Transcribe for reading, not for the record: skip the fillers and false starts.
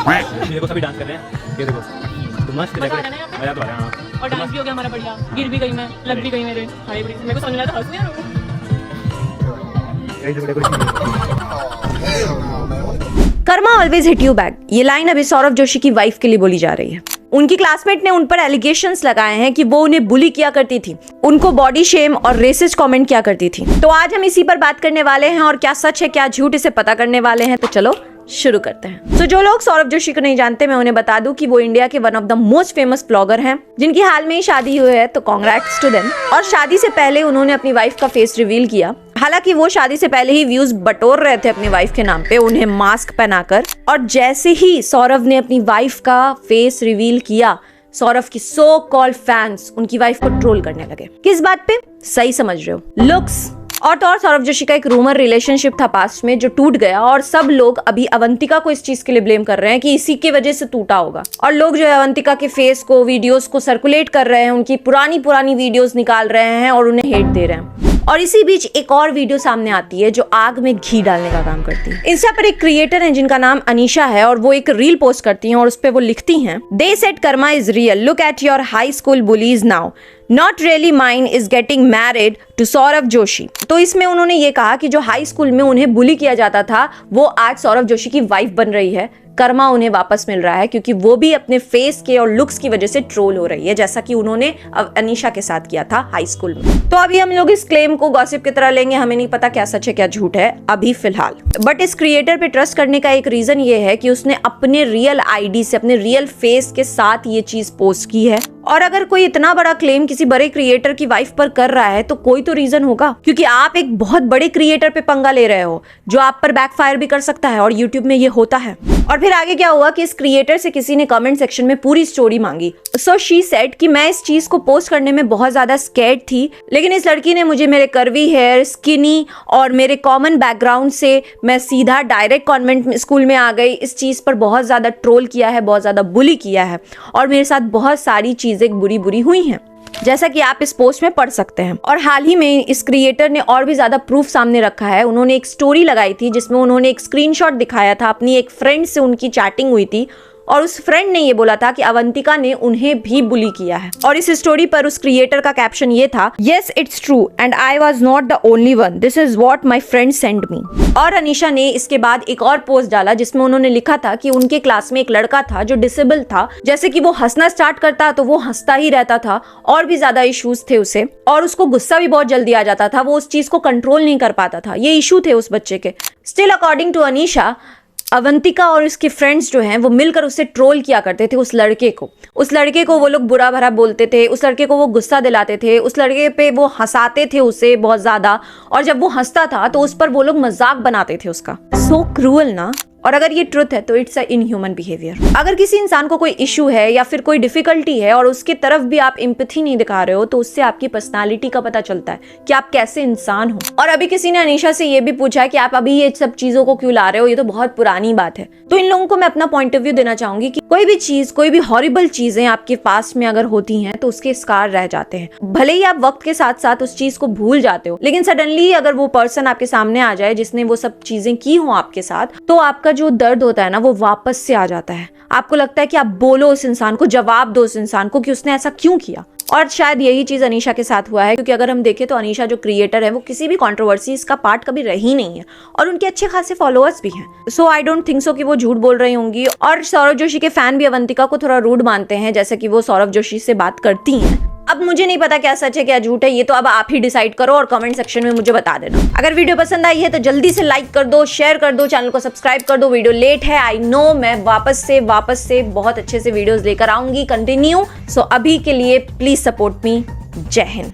ये देखो सभी डांस कर रहे हैं, ये देखो तो मस्त लग रहा है, मजा तो आ रहा है। और डांस भी हो गया हमारा बढ़िया, गिर भी गई मैं, लग भी गई मेरे, हाय बड़ी मेरे को समझ नहीं आता हंस नहीं Karma always hit you back, ये लाइन अभी सौरभ जोशी की वाइफ के लिए बोली जा रही है। उनकी क्लासमेट ने उन पर एलिगेशंस लगाए हैं कि वो उन्हें बुली किया करती थी, उनको बॉडी शेम और रेसिस्ट कमेंट किया करती थी। तो आज हम इसी पर बात करने वाले हैं और क्या सच है क्या झूठ इसे पता करने वाले हैं। तो चलो शुरू करते हैं। तो जो लोग सौरभ जोशी को नहीं जानते, मैं उन्हें बता दूं कि वो इंडिया के one of the most famous blogger हैं, जिनकी हाल में ही शादी हुई है, तो कांग्रेट्स टू देम। और शादी से पहले उन्होंने अपनी वाइफ का फेस रिवील किया। हालांकि वो शादी से पहले ही व्यूज बटोर रहे थे अपनी वाइफ के नाम पे, उन्हें मास्क पहनाकर। और जैसे ही सौरभ ने अपनी वाइफ का फेस रिवील किया, सौरभ की सो कॉल्ड फैंस उनकी वाइफ को ट्रोल करने लगे। किस बात पे? सही समझ रहे हो, लुक्स। और तो और सौरभ जोशी का एक रूमर रिलेशनशिप था पास्ट में जो टूट गया, और सब लोग अभी अवंतिका को इस चीज के लिए ब्लेम कर रहे हैं कि इसी के वजह से टूटा होगा। और लोग जो है अवंतिका के फेस को, वीडियोस को सर्कुलेट कर रहे हैं, उनकी पुरानी वीडियोस निकाल रहे हैं और उन्हें हेट दे रहे हैं। और इसी बीच एक और वीडियो सामने आती है जो आग में घी डालने का काम करती है। इंस्टा पर एक क्रिएटर है जिनका नाम अनीशा है, और वो एक रील पोस्ट करती हैं और उस पे वो लिखती हैं, they said karma is real, look at your high school bullies now, not really mine is getting married to Saurabh Joshi. तो इसमें उन्होंने ये कहा कि जो हाई स्कूल में उन्हें बुली किया जाता था, वो आज सौरभ जोशी की वाइफ बन रही है। कर्मा उन्हें वापस मिल रहा है क्योंकि वो भी अपने फेस के और लुक्स की वजह से ट्रोल हो रही है, जैसा कि उन्होंने अनीशा के साथ किया था हाई स्कूल में। तो अभी हम लोग इस क्लेम को गॉसिप की तरह लेंगे, हमें नहीं पता क्या सच है क्या झूठ है अभी फिलहाल। बट इस क्रिएटर पे ट्रस्ट करने का एक रीजन ये है कि उसने अपने रियल आईडी से, अपने रियल फेस के साथ ये चीज पोस्ट की है। और अगर कोई इतना बड़ा क्लेम किसी बड़े क्रिएटर की वाइफ पर कर रहा है तो कोई तो रीजन होगा, क्योंकि आप एक बहुत बड़े क्रिएटर पे पंगा ले रहे हो जो आप पर बैकफायर भी कर सकता है, और यूट्यूब में ये होता है। और फिर आगे क्या हुआ कि इस क्रिएटर से किसी ने कमेंट सेक्शन में पूरी स्टोरी मांगी। सो शी सेड कि मैं इस चीज को पोस्ट करने में बहुत ज्यादा स्कैर्ड थी, लेकिन इस लड़की ने मुझे मेरे कर्वी हेयर, स्किनी और मेरे कॉमन बैकग्राउंड से मैं सीधा डायरेक्ट कॉन्वेंट स्कूल में आ गई, इस चीज पर बहुत ज्यादा ट्रोल किया है, बहुत ज्यादा बुली किया है, और मेरे साथ बहुत सारी चीजें बुरी हुई हैं, जैसा कि आप इस पोस्ट में पढ़ सकते हैं। और हाल ही में इस क्रिएटर ने और भी ज्यादा प्रूफ सामने रखा है। उन्होंने एक स्टोरी लगाई थी जिसमें उन्होंने एक स्क्रीनशॉट दिखाया था, अपनी एक फ्रेंड से उनकी चैटिंग हुई थी, और उस फ्रेंड ने ये बोला था कि अवंतिका ने उन्हें भी बुली किया है। और इस स्टोरी पर उस क्रिएटर का कैप्शन ये था, yes it's true and I was not the only one, this is what my friend send me. और अनीशा ने इसके बाद एक और पोस्ट डाला जिसमें उन्होंने लिखा था कि उनके क्लास में एक लड़का था जो डिसेबल था, जैसे कि वो हंसना स्टार्ट करता तो वो हंसता ही रहता था, और भी ज्यादा इश्यूज थे उसे, और उसको गुस्सा भी बहुत जल्दी आ जाता था, वो उस चीज को कंट्रोल नहीं कर पाता था। ये इशू थे उस बच्चे के। Still according to Anisha, Avantika और उसके फ्रेंड्स जो हैं वो मिलकर उससे ट्रोल किया करते थे। उस लड़के को वो लोग बुरा भरा बोलते थे, उस लड़के को वो गुस्सा दिलाते थे, उस लड़के पे वो हंसाते थे उसे बहुत ज्यादा, और जब वो हंसता था तो उस पर वो लोग मजाक बनाते थे उसका। सो क्रूअल ना। और अगर ये ट्रुथ है तो इट्स अ इनह्यूमन बिहेवियर। अगर किसी इंसान को कोई इशू है या फिर कोई डिफिकल्टी है और उसके तरफ भी आप एम्पैथी नहीं दिखा रहे हो, तो उससे आपकी पर्सनालिटी का पता चलता है कि आप कैसे इंसान हो। और अभी किसी ने अनीशा से ये भी पूछा है कि आप अभी ये सब चीजों को क्यों ला रहे हो, ये तो बहुत पुरानी बात है। तो इन लोगों को मैं अपना पॉइंट ऑफ व्यू देना चाहूंगी कि कोई भी चीज, कोई भी हॉरिबल चीजें आपके पास्ट में अगर होती हैं तो उसके स्कार रह जाते हैं। भले ही आप वक्त के साथ साथ उस चीज को भूल जाते हो, लेकिन सडनली अगर वो पर्सन आपके सामने आ जाए जिसने वो सब चीजें की हो आपके साथ, तो आपका जो दर्द होता है ना वो वापस से आ जाता है। आपको लगता है कि आप बोलो उस इंसान को, जवाब दो उस इंसान को कि उसने ऐसा क्यों किया। और शायद यही चीज अनीशा के साथ हुआ है, क्योंकि अगर हम देखें तो अनीशा जो क्रिएटर है वो किसी भी कंट्रोवर्सी का पार्ट कभी रही नहीं है, और उनके अच्छे खासे फॉलोअर्स भी हैं। सो आई डोंट थिंक सो कि वो झूठ बोल रही होंगी। और सौरभ जोशी के फैन भी अवंतिका को थोड़ा रूड मानते हैं, जैसे कि वो सौरभ जोशी से बात करती हैं। अब मुझे नहीं पता क्या सच है क्या झूठ है, ये तो अब आप ही डिसाइड करो और कमेंट सेक्शन में मुझे बता देना। अगर वीडियो पसंद आई है तो जल्दी से लाइक कर दो, शेयर कर दो, चैनल को सब्सक्राइब कर दो। वीडियो लेट है, आई नो, मैं वापस से बहुत अच्छे से वीडियोस लेकर आऊंगी, कंटिन्यू। सो अभी के लिए प्लीज सपोर्ट मी। जय हिंद।